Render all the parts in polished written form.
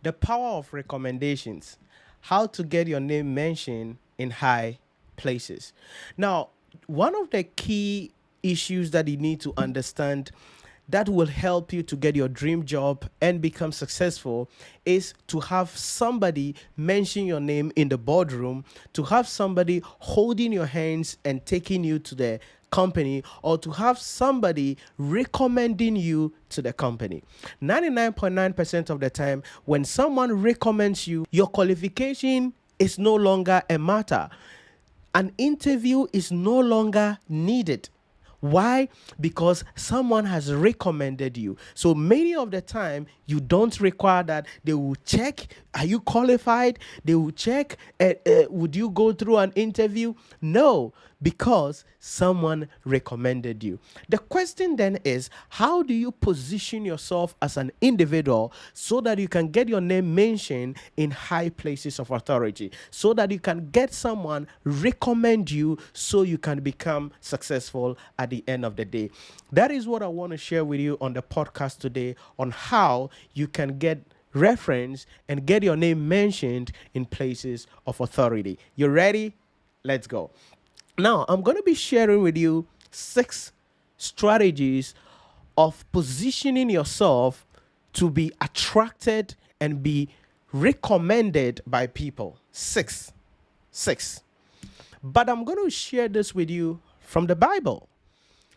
The power of recommendations. How to get your name mentioned in high places. Now, one of the key issues that you need to understand that will help you to get your dream job and become successful is to have somebody mention your name in the boardroom, to have somebody holding your hands and taking you to the company, or to have somebody recommending you to the company. 99.9% of the time, when someone recommends you, your qualification is no longer a matter. An interview is no longer needed. Why? Because someone has recommended you. So many of the time, you don't require that. They will check, are you qualified? They will check, would you go through an interview? No, because someone recommended you. The question then is, how do you position yourself as an individual so that you can get your name mentioned in high places of authority, so that you can get someone recommend you so you can become successful at the end of the day? That is what I want to share with you on the podcast today, on how you can get reference and get your name mentioned in places of authority. You ready? Let's go. Now, I'm going to be sharing with you 6 strategies of positioning yourself to be attracted and be recommended by people. 6. 6. But I'm going to share this with you from the Bible.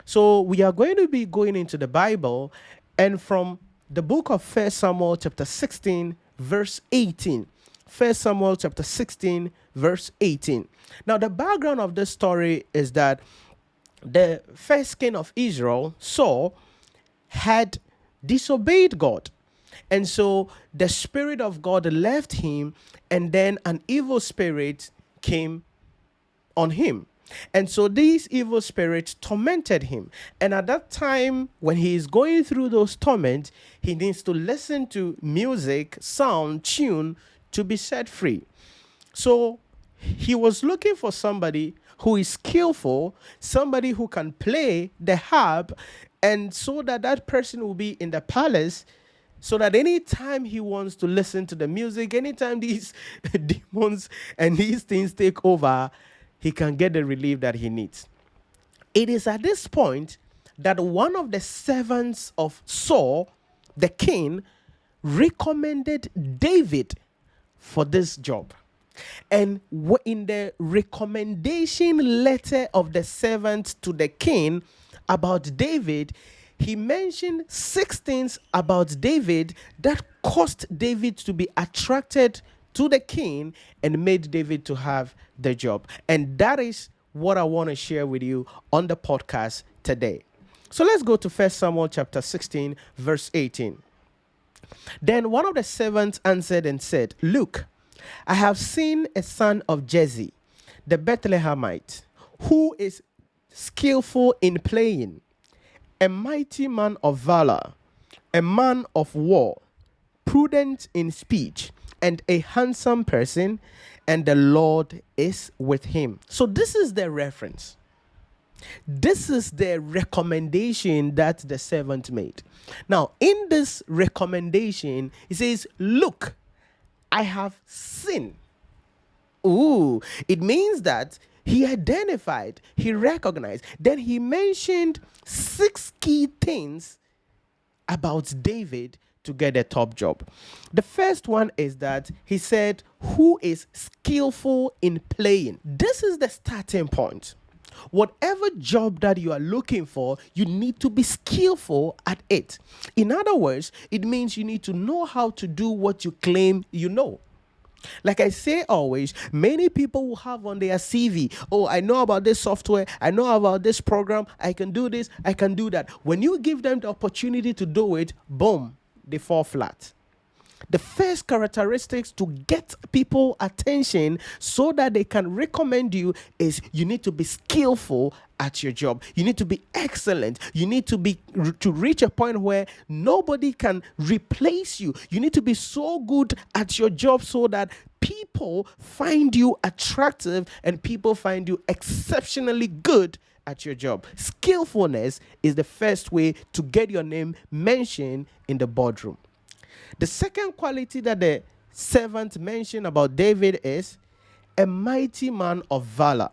So we are going to be going into the Bible, and from the book of 1 Samuel chapter 16 verse 18. 1 Samuel chapter 16 verse 18. Now the background of this story is that the first king of Israel, Saul, had disobeyed God. And so the spirit of God left him, and then an evil spirit came on him. And so these evil spirits tormented him. And at that time, when he is going through those torments, he needs to listen to music, sound, tune to be set free. So he was looking for somebody who is skillful, somebody who can play the harp, and so that that person will be in the palace, so that anytime he wants to listen to the music, anytime these demons and these things take over, he can get the relief that he needs. It is at this point that one of the servants of Saul, the king, recommended David for this job. And in the recommendation letter of the servant to the king about David, he mentioned 6 things about David that caused David to be attracted to the king and made David to have the job. And that is what I want to share with you on the podcast today. So let's go to 1 Samuel chapter 16 verse 18. Then one of the servants answered and said, "Look, I have seen a son of Jesse, the Bethlehemite, who is skillful in playing, a mighty man of valor, a man of war, prudent in speech, and a handsome person, and the Lord is with him." So this is the reference. This is the recommendation that the servant made. Now, in this recommendation, he says, "Look, I have seen." Ooh, it means that he identified, he recognized. Then he mentioned 6 key things about David to get a top job. The first one is that he said, who is skillful in playing. This is the starting point. Whatever job that you are looking for, you need to be skillful at it. In other words, it means you need to know how to do what you claim you know. Like I say always, many people will have on their CV, "Oh, I know about this software, I know about this program, I can do this, I can do that." When you give them the opportunity to do it, boom, they fall flat. The first characteristics to get people attention so that they can recommend you is you need to be skillful at your job. You need to be excellent. You need to reach a point where nobody can replace you. You need to be so good at your job so that people find you attractive and people find you exceptionally good at your job. Skillfulness is the first way to get your name mentioned in the boardroom. The second quality that the servant mentioned about David is a mighty man of valor.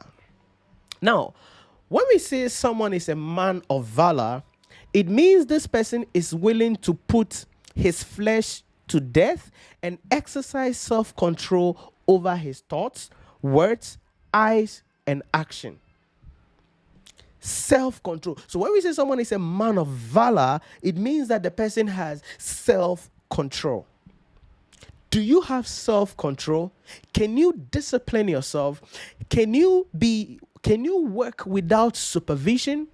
Now, when we say someone is a man of valor, it means this person is willing to put his flesh to death and exercise self-control over his thoughts, words, eyes, and action. Self-control. So when we say someone is a man of valor, it means that the person has self-control. Do you have self-control? Can you discipline yourself? Can you work without supervision?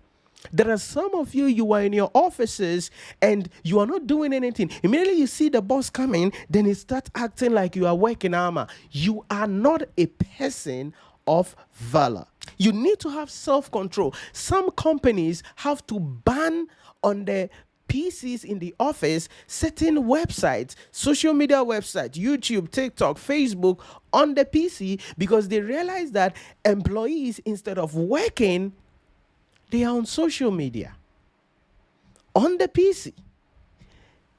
There are some of you are in your offices and you are not doing anything. Immediately you see the boss coming, then you start acting like you are working armor. You are not a person of valor. You need to have self-control. Some companies have to ban on the PCs in the office certain websites, social media websites, YouTube, TikTok, Facebook on the PC because they realize that employees, instead of working, they are on social media, on the PC,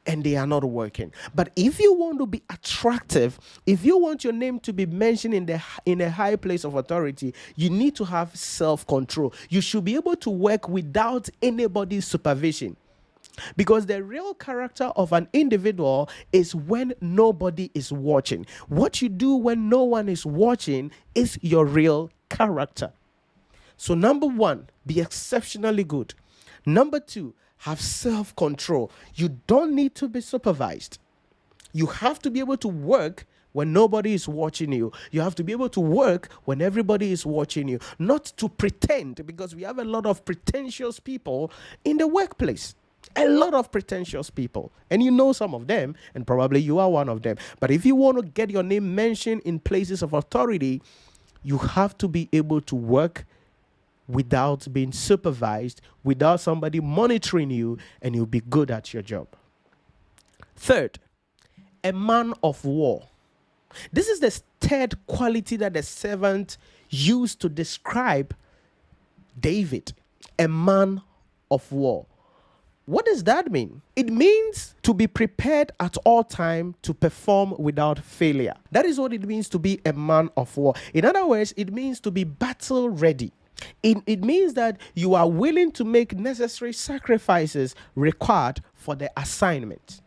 and they are not working. But if you want to be attractive, if you want your name to be mentioned in a high place of authority, you need to have self-control. You should be able to work without anybody's supervision. Because the real character of an individual is when nobody is watching. What you do when no one is watching is your real character. So number one, be exceptionally good. Number two, have self-control. You don't need to be supervised. You have to be able to work when nobody is watching you. You have to be able to work when everybody is watching you. Not to pretend, because we have a lot of pretentious people in the workplace. A lot of pretentious people. And you know some of them, and probably you are one of them. But if you want to get your name mentioned in places of authority, you have to be able to work without being supervised, without somebody monitoring you, and you'll be good at your job. Third, a man of war. This is the third quality that the servant used to describe David, a man of war. What does that mean? It means to be prepared at all time to perform without failure. That is what it means to be a man of war. In other words, it means to be battle ready. It means that you are willing to make necessary sacrifices required for the assignment.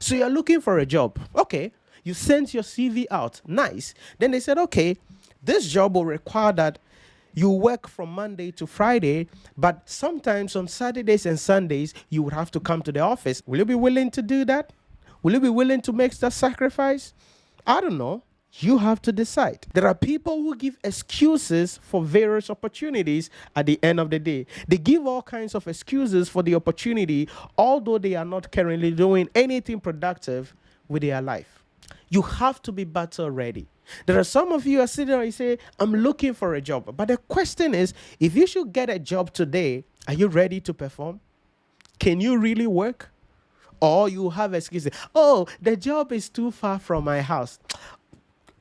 So you're looking for a job. Okay, you sent your CV out. Nice. Then they said, okay, this job will require that you work from Monday to Friday, but sometimes on Saturdays and Sundays, you would have to come to the office. Will you be willing to do that? Will you be willing to make that sacrifice? I don't know. You have to decide. There are people who give excuses for various opportunities at the end of the day. They give all kinds of excuses for the opportunity, although they are not currently doing anything productive with their life. You have to be battle ready. There are some of you who are sitting there and say, I'm looking for a job. But the question is, if you should get a job today, are you ready to perform? Can you really work? Or you have excuses. Oh, the job is too far from my house.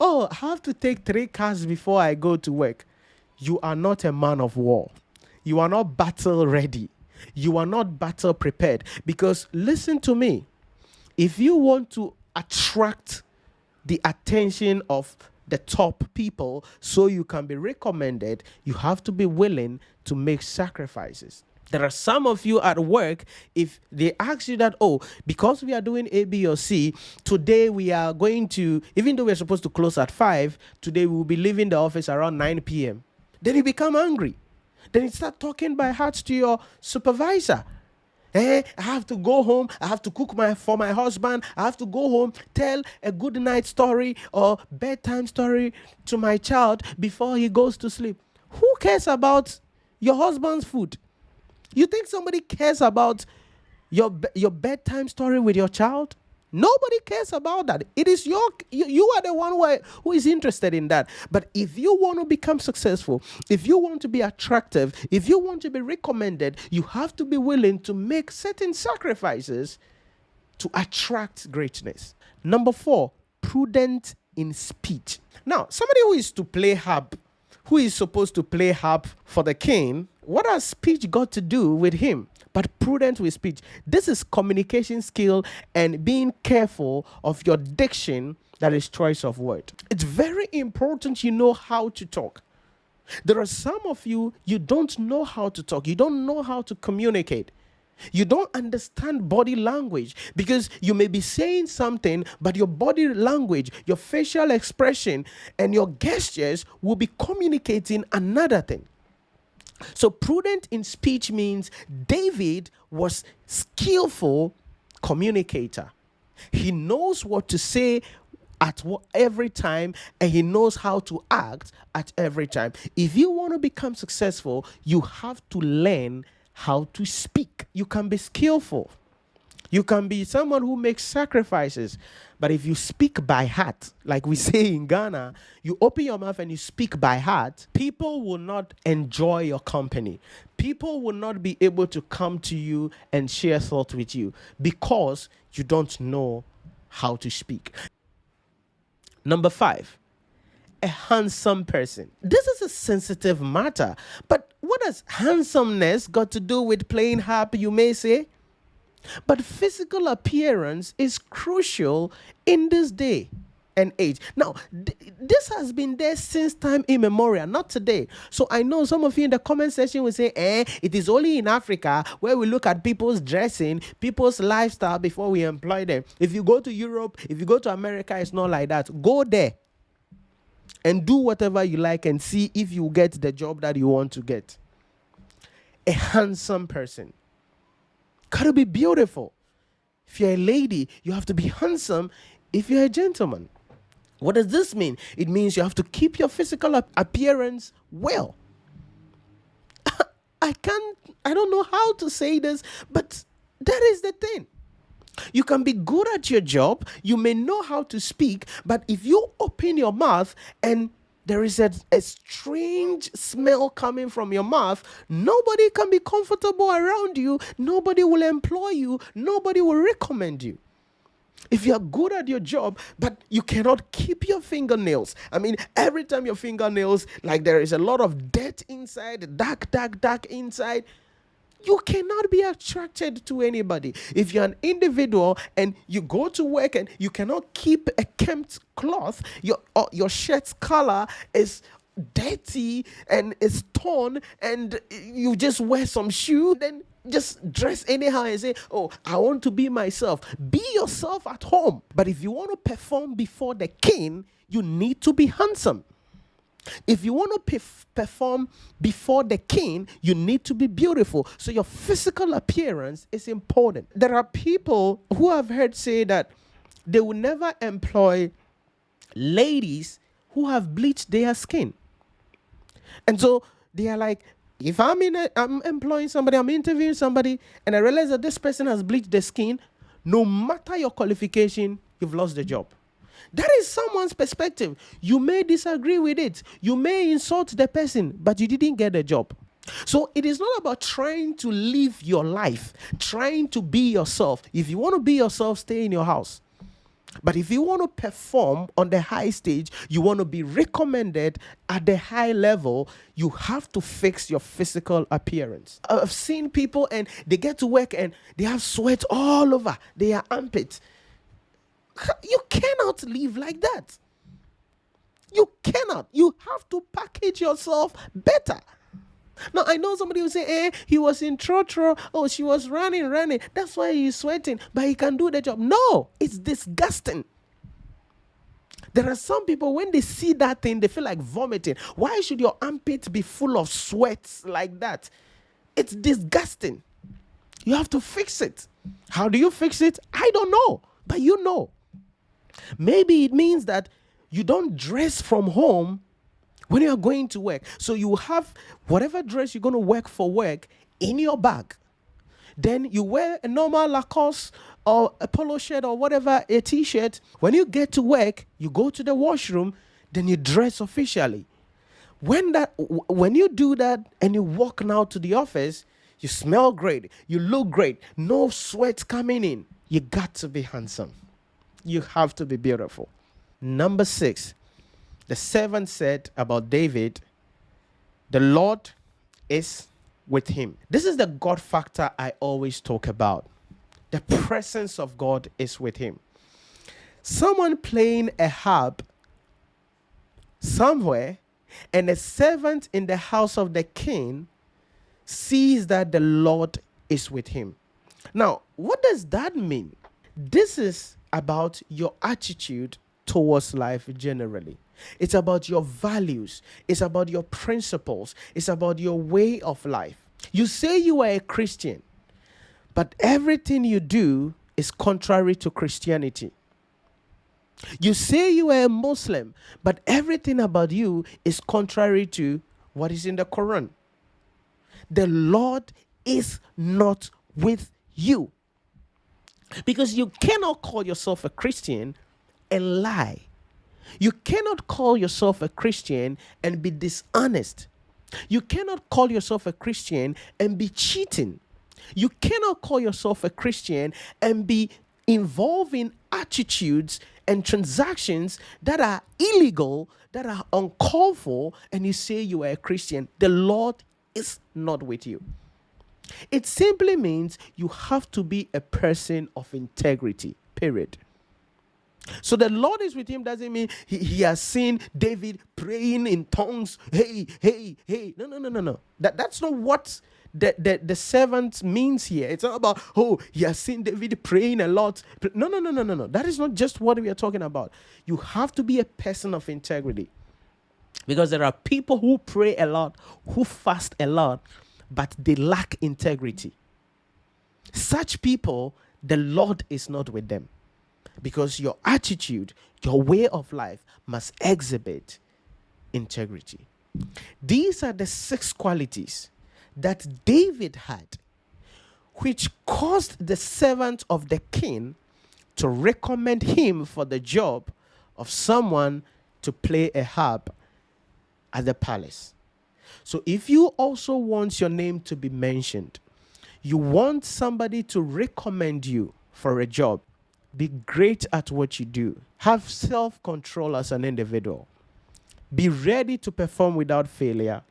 Oh, I have to take 3 cars before I go to work. You are not a man of war. You are not battle ready. You are not battle prepared. Because listen to me. If you want to attract the attention of the top people so you can be recommended, you have to be willing to make sacrifices. There are some of you at work, if they ask you that, oh, because we are doing A, B, or C, today we are going to, even though we're supposed to close at 5, today we will be leaving the office around 9 p.m. Then you become angry. Then you start talking by heart to your supervisor. I have to go home. I have to cook for my husband. I have to go home, tell a good night story or bedtime story to my child before he goes to sleep. Who cares about your husband's food? You think somebody cares about your bedtime story with your child? Nobody cares about that. It is you are the one who is interested in that. But if you want to become successful, if you want to be attractive, if you want to be recommended, you have to be willing to make certain sacrifices to attract greatness. Number 4, prudent in speech. Now, somebody who is to play harp, who is supposed to play harp for the king, What has speech got to do with him? But prudent with speech. This is communication skill and being careful of your diction, that is choice of word. It's very important you know how to talk. There are some of you, you don't know how to talk. You don't know how to communicate. You don't understand body language because you may be saying something, but your body language, your facial expression, and your gestures will be communicating another thing. So prudent in speech means David was skillful communicator. He knows what to say at every time, and he knows how to act at every time. If you want to become successful, you have to learn how to speak. You can be skillful. You can be someone who makes sacrifices. But if you speak by heart, like we say in Ghana, you open your mouth and you speak by heart, people will not enjoy your company. People will not be able to come to you and share thoughts with you because you don't know how to speak. Number 5, a handsome person. This is a sensitive matter, but what has handsomeness got to do with playing harp, you may say? But physical appearance is crucial in this day and age. Now, this has been there since time immemorial, not today. So I know some of you in the comment section will say, it is only in Africa where we look at people's dressing, people's lifestyle before we employ them. If you go to Europe, if you go to America, it's not like that. Go there and do whatever you like and see if you get the job that you want to get. A handsome person. Gotta be beautiful. If you're a lady, you have to be handsome. If you're a gentleman, what does this mean? It means you have to keep your physical appearance well. I don't know how to say this, but that is the thing. You can be good at your job. You may know how to speak, but if you open your mouth and there is a strange smell coming from your mouth, nobody can be comfortable around you. Nobody will employ you. Nobody will recommend you. If you are good at your job, but you cannot keep your fingernails. I mean, every time your fingernails, like there is a lot of dirt inside, dark inside, you cannot be attracted to anybody. If you're an individual and you go to work and you cannot keep a kempt cloth, your shirt's color is dirty and it's torn, and you just wear some shoe, then just dress anyhow and say, oh, I want to be myself. Be yourself at home. But if you want to perform before the king, you need to be handsome. If you want to perform before the king, you need to be beautiful. So your physical appearance is important. There are people who I've heard say that they will never employ ladies who have bleached their skin. And so they are like, if I'm employing somebody, I'm interviewing somebody, and I realize that this person has bleached their skin, no matter your qualification, you've lost the job. That is someone's perspective. You may disagree with it. You may insult the person, but you didn't get the job. So it is not about trying to live your life, trying to be yourself. If you want to be yourself, stay in your house. But if you want to perform on the high stage, you want to be recommended at the high level, you have to fix your physical appearance. I've seen people and they get to work and they have sweat all over their armpits. You cannot live like that. You cannot. You have to package yourself better. Now, I know somebody will say, he was in trotro. Oh, she was running. That's why he's sweating. But he can do the job. No, it's disgusting. There are some people, when they see that thing, they feel like vomiting. Why should your armpit be full of sweat like that? It's disgusting. You have to fix it. How do you fix it? I don't know. But you know. Maybe it means that you don't dress from home when you're going to work. So you have whatever dress you're going to wear for work in your bag. Then you wear a normal Lacoste or a polo shirt or whatever, a t-shirt. When you get to work, you go to the washroom, then you dress officially. When you do that and you walk now to the office, you smell great, you look great, no sweat coming in. You got to be handsome. You have to be beautiful. Number 6, the servant said about David, the Lord is with him. This is the God factor I always talk about. The presence of God is with him. Someone playing a harp somewhere, and a servant in the house of the king sees that the Lord is with him. Now, what does that mean? This is about your attitude towards life generally. It's about your values. It's about your principles. It's about your way of life. You say you are a Christian, but everything you do is contrary to Christianity. You say you are a Muslim, but everything about you is contrary to what is in the Quran. The Lord is not with you. Because you cannot call yourself a Christian and lie. You cannot call yourself a Christian and be dishonest. You cannot call yourself a Christian and be cheating. You cannot call yourself a Christian and be involved in attitudes and transactions that are illegal, that are uncalled for, and you say you are a Christian. The Lord is not with you. It simply means you have to be a person of integrity, period. So the Lord is with him doesn't mean he has seen David praying in tongues. Hey, hey, hey. No. That's not what the servant means here. It's not about, oh, he has seen David praying a lot. No. That is not just what we are talking about. You have to be a person of integrity. Because there are people who pray a lot, who fast a lot, but they lack integrity. Such people, the Lord is not with them. Because your attitude, your way of life must exhibit integrity. These are the 6 qualities that David had, which caused the servant of the king to recommend him for the job of someone to play a harp at the palace. So if you also want your name to be mentioned, you want somebody to recommend you for a job, be great at what you do. Have self-control as an individual. Be ready to perform without failure.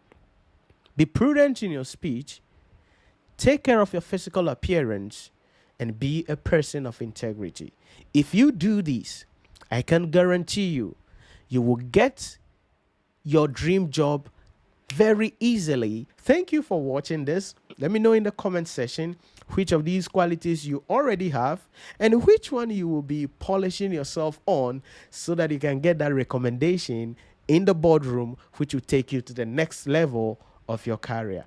Be prudent in your speech. Take care of your physical appearance and be a person of integrity. If you do this, I can guarantee you, you will get your dream job very easily. Thank you for watching this. Let me know in the comment section which of these qualities you already have and which one you will be polishing yourself on so that you can get that recommendation in the boardroom which will take you to the next level of your career.